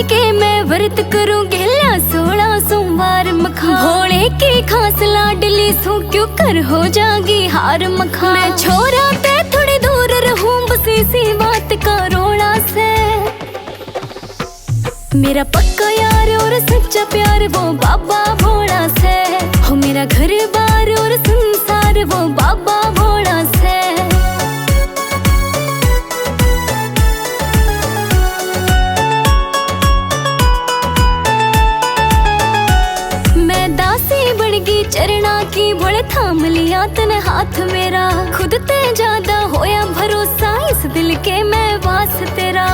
के मैं व्रत करूं गहला 16 सोमवार मखा। भोले की खास लाडली सू क्यों कर हो जागी हार मखा। मैं छोरा ते थोड़ी दूर रहूं बस इसी बात का रोड़ा से। मेरा पक्का यार और सच्चा प्यार वो बाबा भोला से। हो मेरा घर बार और संसार वो बाबा भोला से। मैं दासी बन गई चरणा की भोले थाम लिया तन हाथ मेरा। खुद ते ज्यादा होया भरोसा इस दिल के मैं वास तेरा।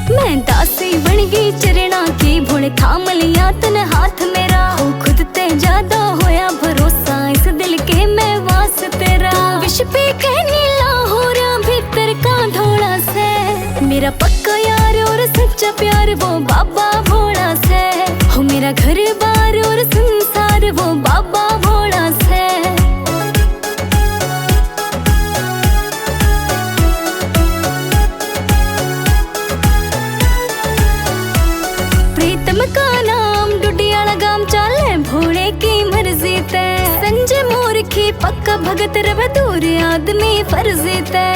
मैं दासी बन गई चरणा की भोले थाम लिया तन हाथ मेरा। हो खुद ते ज्यादा होया भरोसा इस दिल के मैं वास तेरा। विश पे के नीला हो रहा भीतर का धोला से। मेरा पक्का यार और सच्चा प्यार वो बाबा भोला से। हो मेरा घर बार और संसार वो बाबा भोला से। प्रीतम का नाम डुडियाला गाम चाले भोले की मर्जी ते। संजय मूर्खी पक्का भगत रवे दूर आदमी फर्जी ते।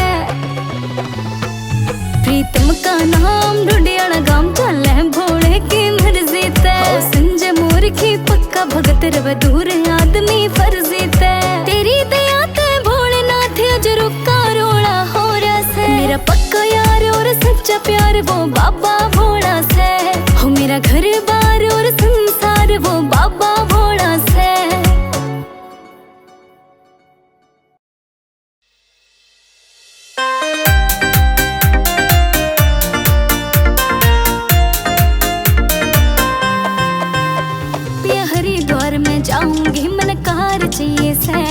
प्रीतम का नाम डुडियाला गाम चाले भोले की मर्जी ते। संजय मूर्खी पक्का भगत रवे दूर आदमी फर्जी ते। तेरी दया ते भोलेनाथ अज रुका रोला हो रहा से। मेरा पक्का यार और सच्चा प्यार वो बाबा भोला से। हो मेरा घर बार और संसार वो बाबा भोला से। पिया हरिद्वार में जाऊंगी मन कार चाहिए से।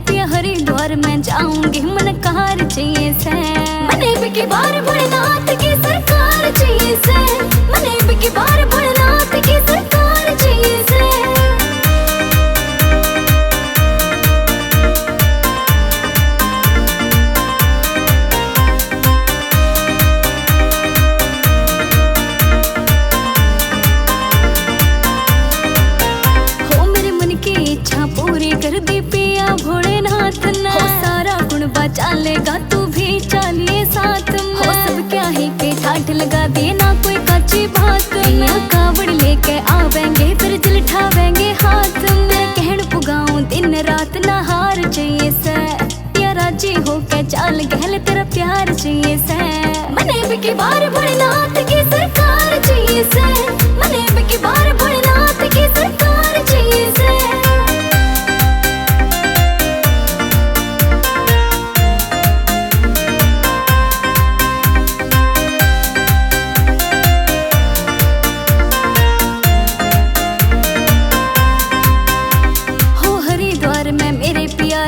पिया हरिद्वार में जाऊंगी मन कार चाहिए से। मने की बार भोलेनाथ की सरकार चाहिए से। मने की बार भोलेनाथ की सरकार चाहिए से। हो मेरे मन की इच्छा पूरी कर दी पिया भोलेनाथ ने। हो सारा गुण बचा लेगा तू भी चालिए साथ में। हो सब क्या ही के ठाठ लगा दे ना कोई कच्ची बात में। कावड़ लेके आवेंगे फिर जल ठावेंगे हाथ में। कहन पुगाऊं दिन रात ना हार चाहिए से। या राजी होके चाल गहल तेरा प्यार चाहिए से। मने की बार भोलेनाथ की सरकार चाहिए से। मने की बार भोलेनाथ की सरकार चाहिए से।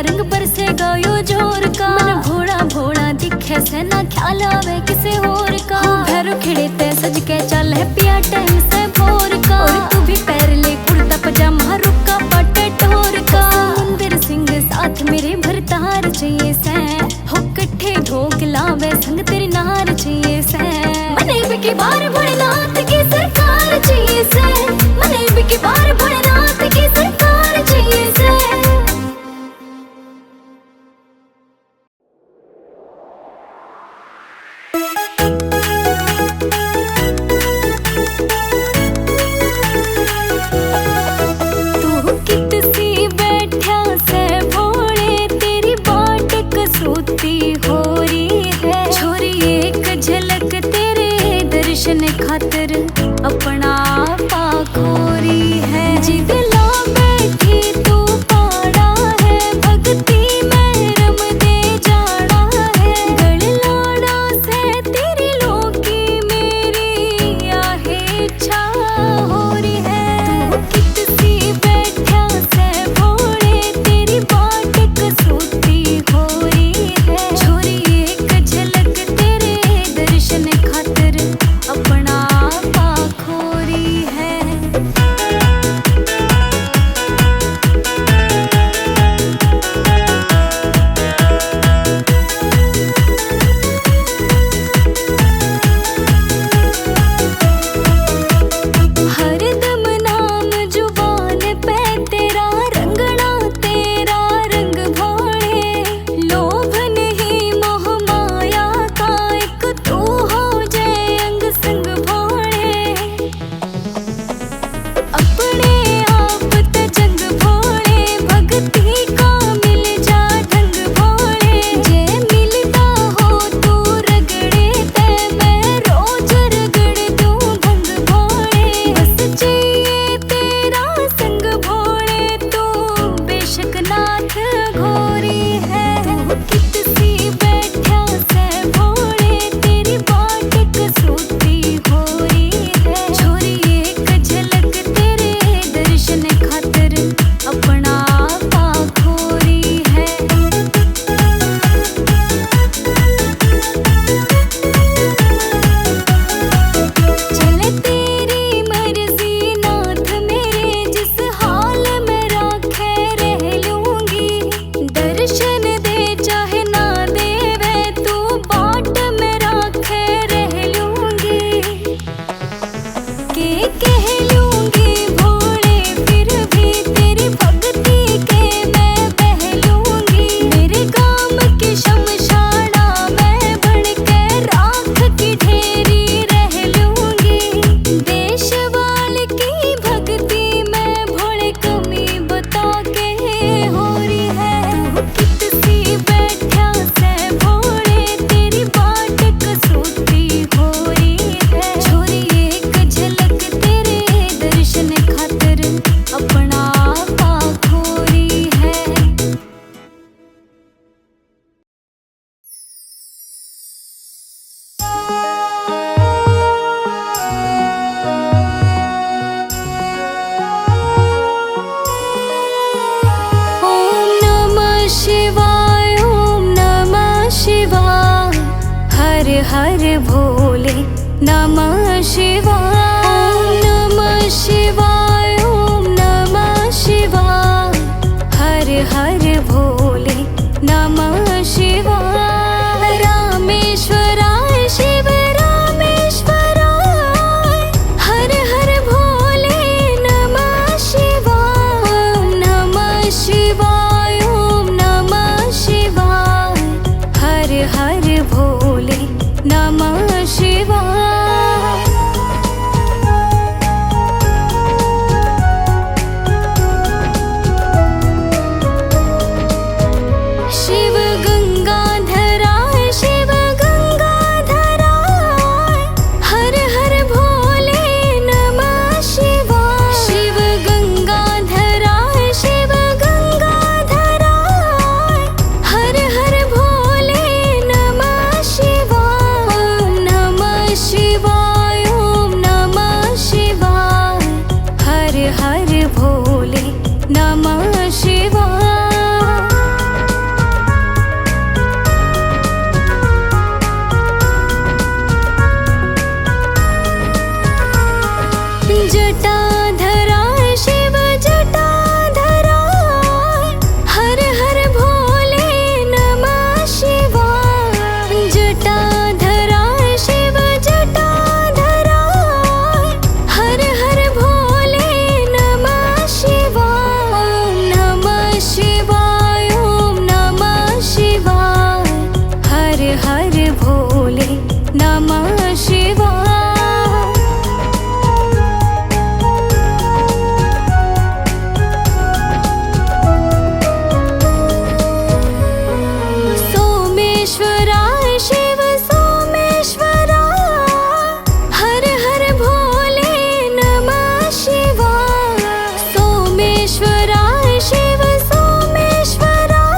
रंग बरसेगा यो जोर का। मन भोला भोला दिखे से ना ख्याल आवे किसे और का। भैरो खिड़े ते सज के चल है पिया टाइम से भोर का। और तू भी पैर ले कुर्ता पजामा रुका पाटे टोर का। मंदिर सिंह साथ मेरे भरतार चाहिए से। हो कट्ठे ढोक लावे संग तेरी नार चाहिए से। मने की बार भोलेनाथ की सरकार चाहिए से। मने की बार भोलेनाथ की सरकार चाहिए से। हर भोले नमः शिवाय। ओम नमः शिवाय, ओम नमः शिवाय। हर हर भोले नमः शिवाय। रामेश्वराय शिव रामेश्वराय। हर हर भोले नमः शिवाय। ओम नमः शिवाय, ओम नमः शिवाय। हर हर भोले नमः शिवाय। शिव गंगाधराय शिव गंगाधराय। हर हर भोले नमः शिवाय। शिव गंगाधराय शिव गंगाधराय। हर हर भोले नमः शिवाय। ओम नमः शिवाय, ओम नमः शिवाय। हर हर भोले नमः शिवाय। जटाधराय शिव जटाधराय। हर हर भोले नमः शिवाय। जटाधराय शिव जटाधराय। हर हर भोले नमः शिवाय। ओम नमः शिवाय, ओम नमः शिवाय। हर हर भोले नमः शिवाय। सोमेश्वराय शिव सोमेश्वराय। हर हर भोले नमः शिवाय। सोमेश्वराय शिव सोमेश्वराय।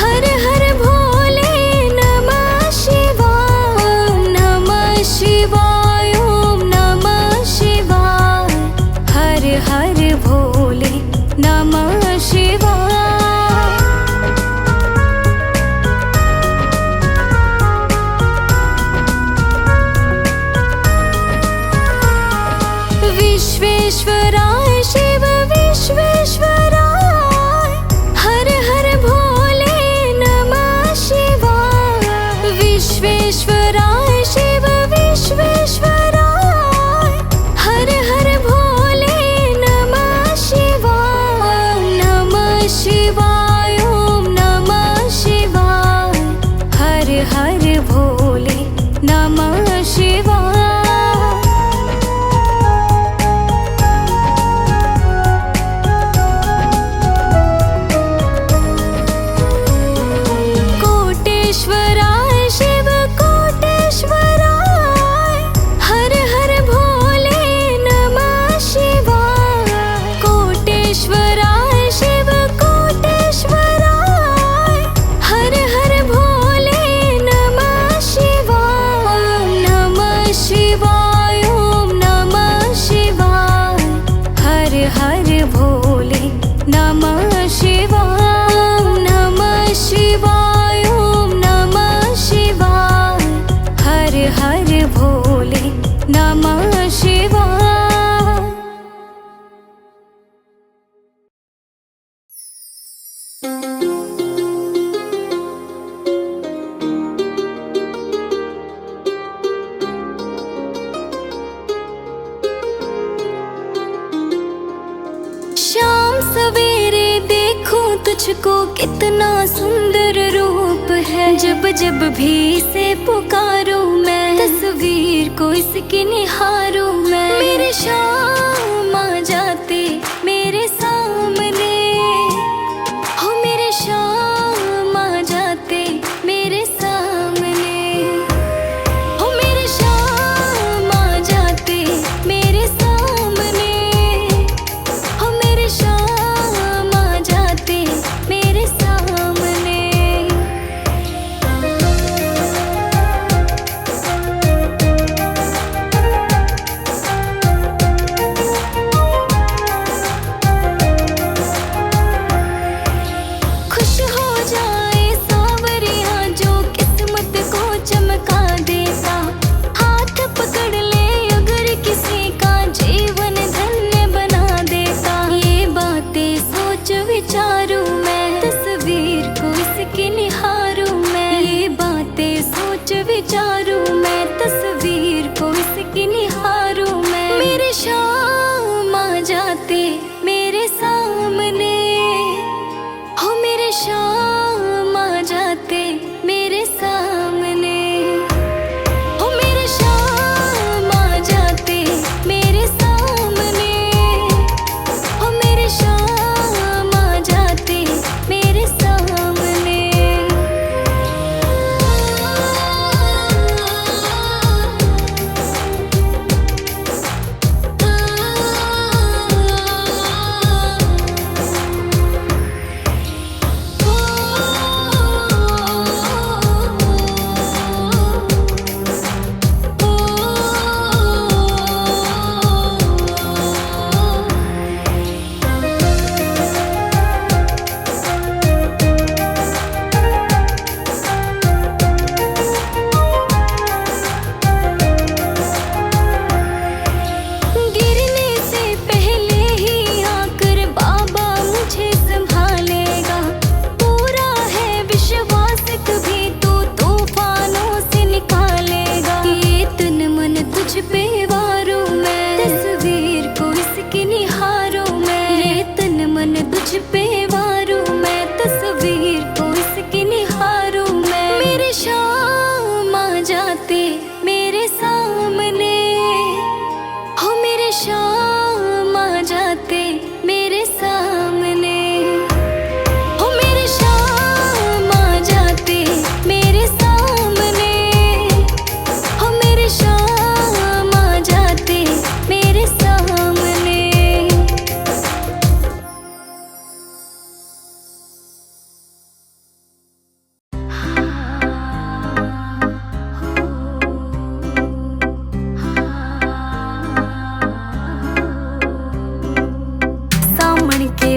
हर हर भोले नमः शिवाय। ओम नमः शिवाय, ओम नमः शिवाय। हर हर भोले नमः शिवाय। विश्वेश्वराय शिव विश्वेश्वराय। हर हर भोले नमः शिवाय। विश्वेश्वराय शिव विश्वेश्वराय। हर हर भोले नमः शिवाय। ओम नमः शिवाय, ओम नमः शिवाय। हर हर भोले नमः शिवाय। कोटेश्वराय शिव कोटेश्वराय। हर हर भोले नमः शिवाय। कोटेश्वराय शिव कोटेश्वराय। हर हर भोले नमः शिवाय। ओम नमः शिवाय, ओम नमः शिवाय। हर हर भोले नमः शिवाय। ओम नमः शिवाय, ओम नमः शिवाय। हर हर भोले नमः शिवाय। शाम सवेरे देखूं तुझको कितना सुंदर रूप है। जब जब भी इसे पुकारूं मैं, तस्वीर को इसकी निहारूं मैं। मेरे शाम आ जाते मेरे सामने, हो मेरे शाम आ जाते मेरे सामने। हो मेरे शाम आ जाते मेरे सामने। हो मेरे शाम आ जाते मेरे सामने।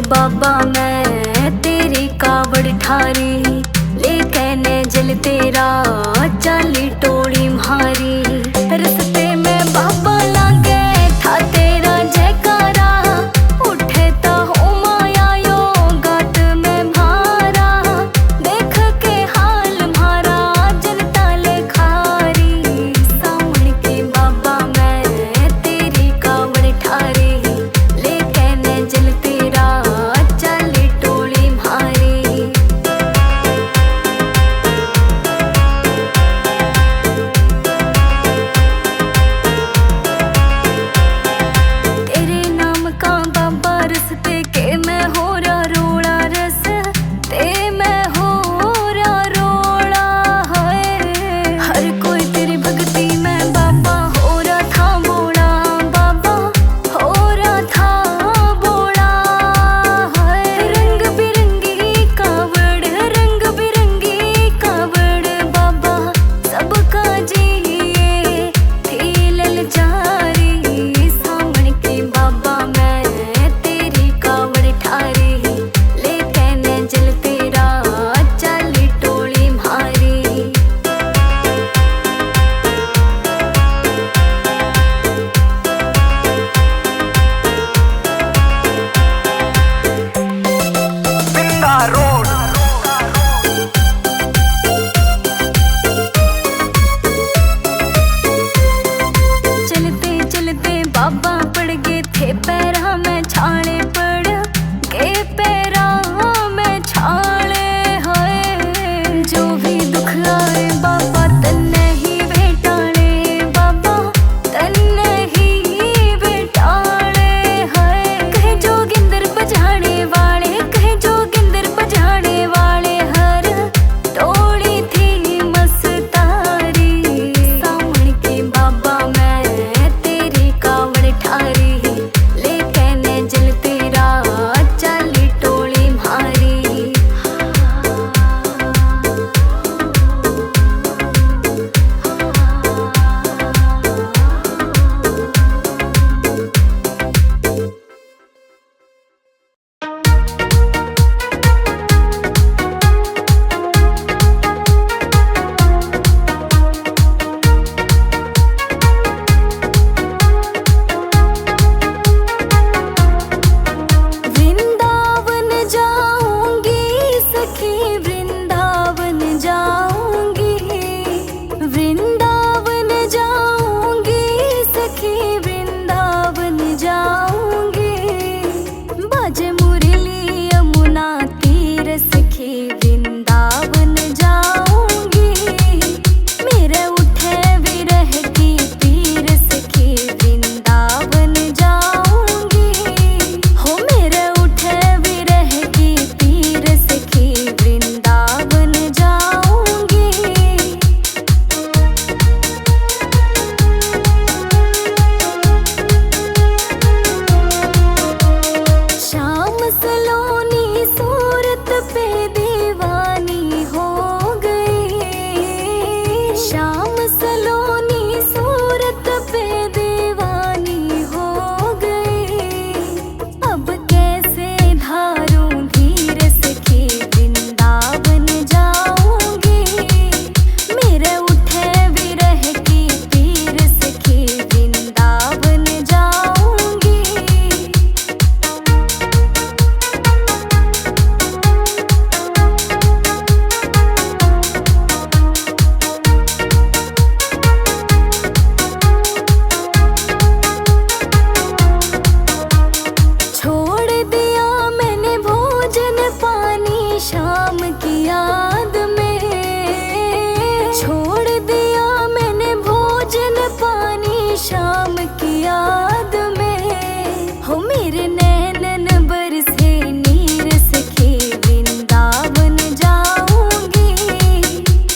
बाबा मैं तेरी कावड़ ठारी, लेके ने जल तेरा चाली टोली म्हारी। रस्ते में बाबा लागे था तेरा जयकारा, उठे तो हो माया यो गात में भारा। देख के हाल म्हारा जनता ले खारी, सावन के बाबा मैं तेरी कावड़ ठारी, लेके ने जल तेरा चाली टोली म्हारी। तेरे नाम का बाबा रस्ते के मैं हो रहा रोड़ा, रस्ते मैं हो रहा रोड़ा है। हर कोई तेरी भक्ति में बाबा हो रहा था बोला, बाबा हो रहा था बोला है। रंग बिरंगी कावड़, रंग बिरंगी कावड़ बाबा सबका जिए थी ललचारी। सावन के बाबा मैं तेरी कावड़ ठारी, लेके ने जल तेरा चाली टोली म्हारी। बिंदा रोड चलते चलते बाबा पड़ गए थे पैरा में छाले, पड़ गए पैरा में छाले हाय। जो भी दुख आए बाबा तन्ने ही बेटाले, बाबा तन्ने ही बेटाले हाय। कहे जोगिंदर बजाने वाले, कहे जोगिंदर बजाने वाले, हर टोली थी मस्तारी। सावन के बाबा मैं तेरी कावड़ ठारी, लेके ने जल तेरा चाली टोली म्हारी। वृंदावन जाऊंगी सखी, वृंदावन जाऊंगी, वृंदावन जाऊंगी सखी, वृंदावन जाऊंगी। बाजे मुरली यमुना तीर सखी, वृंदावन जाऊंगी। मेरे उठे विरह की पीर सखी, वृंदावन जाऊंगी। हो मेरे उठे विरह की पीर सखी, वृंदावन जाऊंगी। शाम सलोनी सूरत पे दीवानी हो गई, शाम सलोनी सूरत पे दीवानी हो गई। अब कैसे धारूं धीर सखी, वृंदावन जाऊंगी। मेरे उठे विरह की पीर सखी, वृंदावन जाऊंगी। छोड़ दिया मैंने भोजन पानी शाम की याद में, छोड़ दिया मैंने भोजन पानी शाम की याद में। हो मेरे नैनन बरसे नीर सखी, वृंदावन जाऊंगी।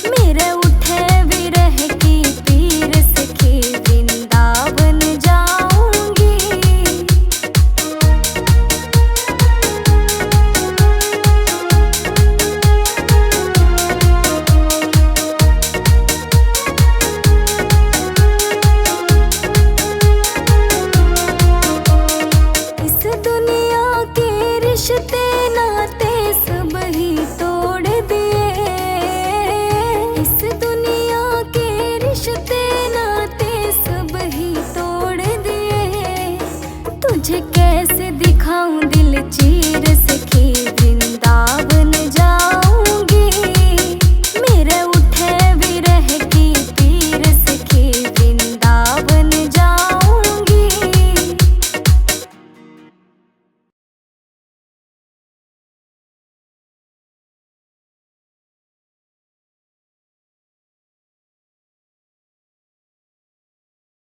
मेरे उठे विरह की पीर सखी, वृंदावन जाऊंगी। इस दुनिया रिश्ते नाते सब ही तोड़ दिए। इस दुनिया के रिश्ते नाते सब ही तोड़ दिए। तुझे कैसे दिखाऊं दिल ची